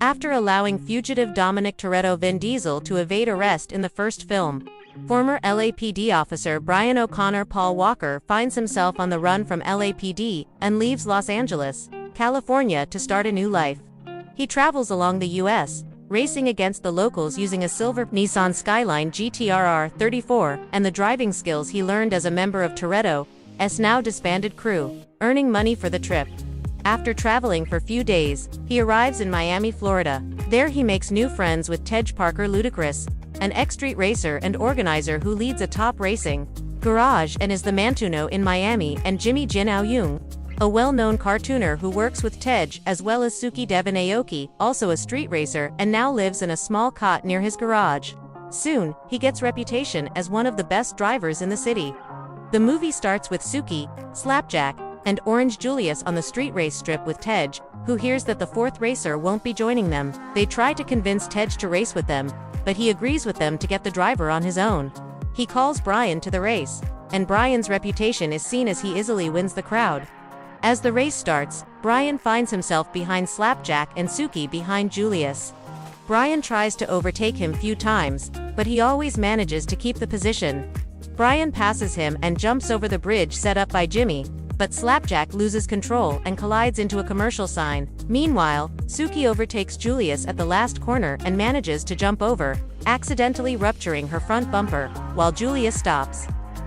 after allowing fugitive Dominic Toretto Vin Diesel to evade arrest in the first film. Former LAPD officer BrianOConner Paul Walker finds himself on the run from LAPD and leaves Los Angeles, California to start a new life. He travels along the U.S., racing against the locals using a silver Nissan Skyline GT-RR 34 and the driving skills he learned as a member of Toretto's now disbanded crew, earning money for the trip. After traveling for few days, he arrives in Miami, Florida. There he makes new friends with Tej Parker Ludacris, an ex-street racer and organizer who leads a top racing garage and is the Mantuno in Miami, and Jimmy Jin Ao-young, a well-known cartooner who works with Tej, as well as Suki Devon Aoki, also a street racer and now lives in a small cot near his garage. Soon, he gets reputation as one of the best drivers in the city. The movie starts with Suki, Slapjack, and Orange Julius on the street race strip with Tej, who hears that the fourth racer won't be joining them. They try to convince Tej to race with them, but he agrees with them to get the driver on his own. He calls Brian to the race, and Brian's reputation is seen as he easily wins the crowd. As the race starts, Brian finds himself behind Slapjack and Suki behind Julius. Brian tries to overtake him few times, but he always manages to keep the position. Brian passes him and jumps over the bridge set up by Jimmy, but Slapjack loses control and collides into a commercial sign. Meanwhile, Suki overtakes Julius at the last corner and manages to jump over, accidentally rupturing her front bumper, while Julius stops.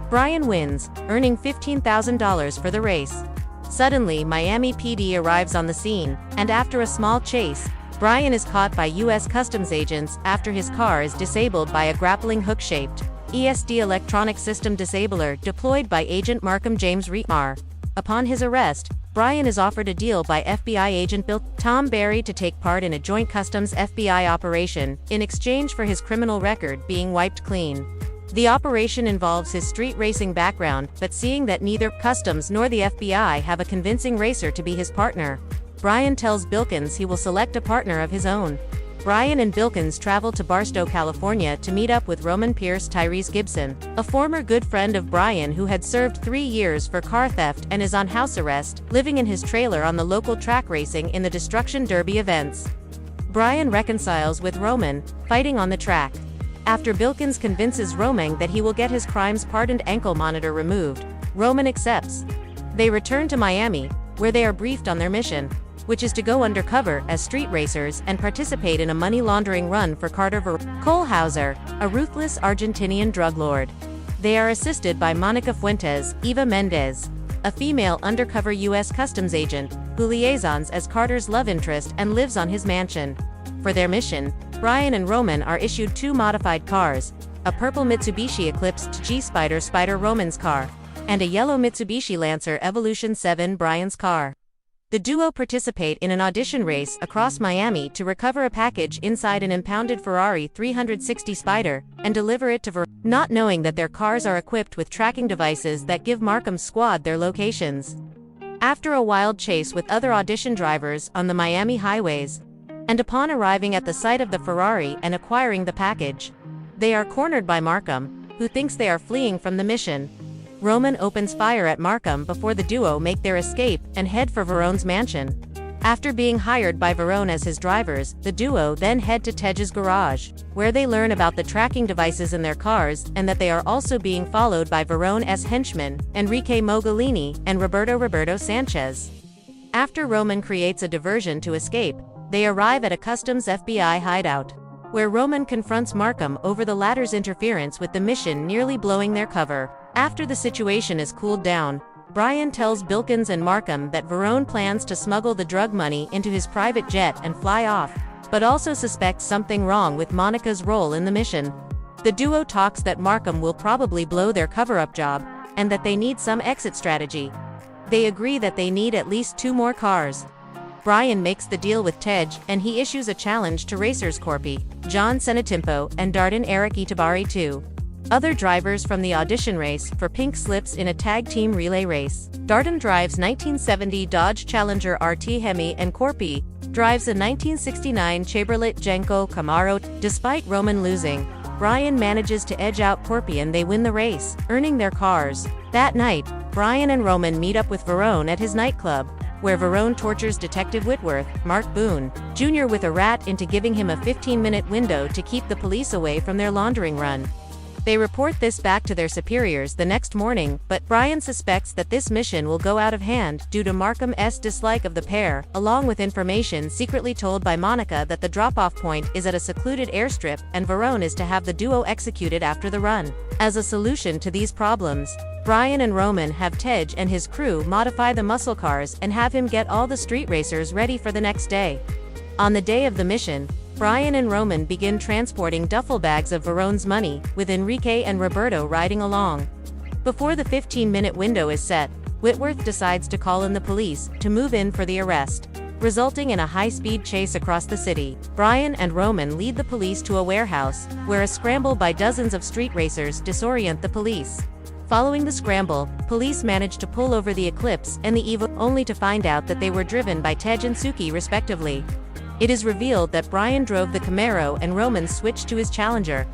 Brian wins, earning $15,000 for the race. Suddenly, Miami PD arrives on the scene, and after a small chase, Brian is caught by U.S. Customs agents after his car is disabled by a grappling hook-shaped ESD electronic system disabler deployed by Agent Markham James Reitmar. Upon his arrest, Brian is offered a deal by FBI agent Bill Tom Barry to take part in a joint Customs FBI operation, in exchange for his criminal record being wiped clean. The operation involves his street racing background, but seeing that neither Customs nor the FBI have a convincing racer to be his partner, Brian tells Bilkins he will select a partner of his own. Brian and Bilkins travel to Barstow, California to meet up with Roman Pearce Tyrese Gibson, a former good friend of Brian who had served 3 years for car theft and is on house arrest, living in his trailer on the local track racing in the Destruction Derby events. Brian reconciles with Roman, fighting on the track. After Bilkins convinces Roman that he will get his crimes-pardoned ankle monitor removed, Roman accepts. They return to Miami, where they are briefed on their mission, which is to go undercover as street racers and participate in a money laundering run for Carter Kohlhauser, a ruthless Argentinian drug lord. They are assisted by Monica Fuentes, Eva Mendez, a female undercover U.S. Customs agent, who liaisons as Carter's love interest and lives on his mansion. For their mission, Brian and Roman are issued 2 modified cars, a purple Mitsubishi Eclipse G-Spider Roman's car, and a yellow Mitsubishi Lancer Evolution 7 Brian's car. The duo participate in an audition race across Miami to recover a package inside an impounded Ferrari 360 Spider, and deliver it to not knowing that their cars are equipped with tracking devices that give Markham's squad their locations. After a wild chase with other audition drivers on the Miami highways, and upon arriving at the site of the Ferrari and acquiring the package, they are cornered by Markham, who thinks they are fleeing from the mission. Roman opens fire at Markham before the duo make their escape and head for Verone's mansion. After being hired by Verone as his drivers, the duo then head to Tej's garage, where they learn about the tracking devices in their cars and that they are also being followed by Verone's henchmen, Enrique Mogolini and Roberto Sanchez. After Roman creates a diversion to escape, they arrive at a Customs FBI hideout, where Roman confronts Markham over the latter's interference with the mission, nearly blowing their cover. After the situation is cooled down, Brian tells Bilkins and Markham that Verone plans to smuggle the drug money into his private jet and fly off, but also suspects something wrong with Monica's role in the mission. The duo talks that Markham will probably blow their cover-up job, and that they need some exit strategy. They agree that they need at least 2 more cars. Brian makes the deal with Tej, and he issues a challenge to racers Corpy, John Senatimpo, and Darden Eric Itabari too. Other drivers from the audition race for pink slips in a tag team relay race. Darden drives 1970 Dodge Challenger RT Hemi, and Corpy drives a 1969 Chevrolet Genco Camaro. Despite Roman losing, Brian manages to edge out Corpy and they win the race, earning their cars. That night, Brian and Roman meet up with Verone at his nightclub. where Verone tortures Detective Whitworth, Mark Boone, Jr. with a rat into giving him a 15-minute window to keep the police away from their laundering run. They report this back to their superiors the next morning, but Brian suspects that this mission will go out of hand due to Markham's dislike of the pair, along with information secretly told by Monica that the drop-off point is at a secluded airstrip and Verone is to have the duo executed after the run. As a solution to these problems, Brian and Roman have Tej and his crew modify the muscle cars and have him get all the street racers ready for the next day. On the day of the mission, Brian and Roman begin transporting duffel bags of Verone's money, with Enrique and Roberto riding along. Before the 15-minute window is set, Whitworth decides to call in the police to move in for the arrest, resulting in a high-speed chase across the city. Brian and Roman lead the police to a warehouse, where a scramble by dozens of street racers disorient the police. Following the scramble, police manage to pull over the Eclipse and the Evo, only to find out that they were driven by Tej and Suki respectively. It is revealed that Brian drove the Camaro and Roman switched to his Challenger.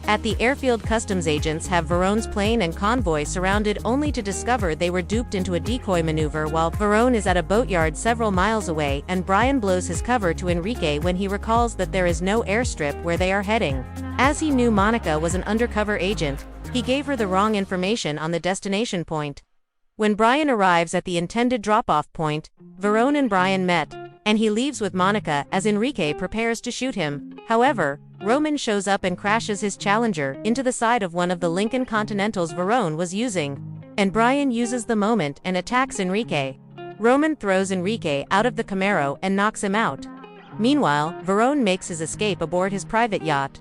At the airfield, customs agents have Verone's plane and convoy surrounded, only to discover they were duped into a decoy maneuver while Verone is at a boatyard several miles away, and Brian blows his cover to Enrique when he recalls that there is no airstrip where they are heading. As he knew Monica was an undercover agent, he gave her the wrong information on the destination point. When Brian arrives at the intended drop-off point, Verone and Brian met, and he leaves with Monica as Enrique prepares to shoot him. However, Roman shows up and crashes his Challenger into the side of one of the Lincoln Continentals Verone was using, and Brian uses the moment and attacks Enrique. Roman throws Enrique out of the Camaro and knocks him out. Meanwhile, Verone makes his escape aboard his private yacht.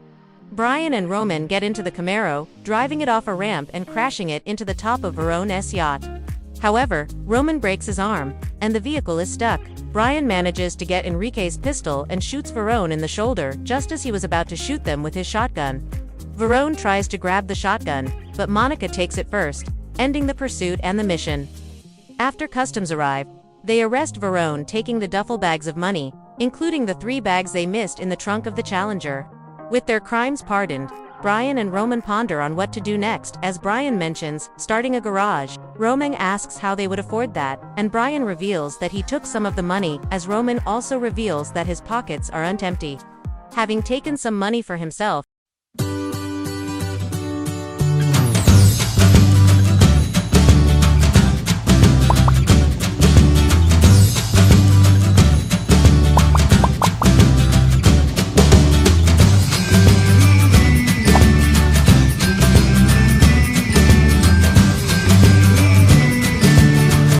Brian and Roman get into the Camaro, driving it off a ramp and crashing it into the top of Verone's yacht. However, Roman breaks his arm, and the vehicle is stuck. Brian manages to get Enrique's pistol and shoots Verone in the shoulder just as he was about to shoot them with his shotgun. Verone tries to grab the shotgun, but Monica takes it first, ending the pursuit and the mission. After customs arrive, they arrest Verone, taking the duffel bags of money, including the 3 bags they missed in the trunk of the Challenger. With their crimes pardoned, Brian and Roman ponder on what to do next, as Brian mentions starting a garage. Roman asks how they would afford that, and Brian reveals that he took some of the money, as Roman also reveals that his pockets are empty. Having taken some money for himself,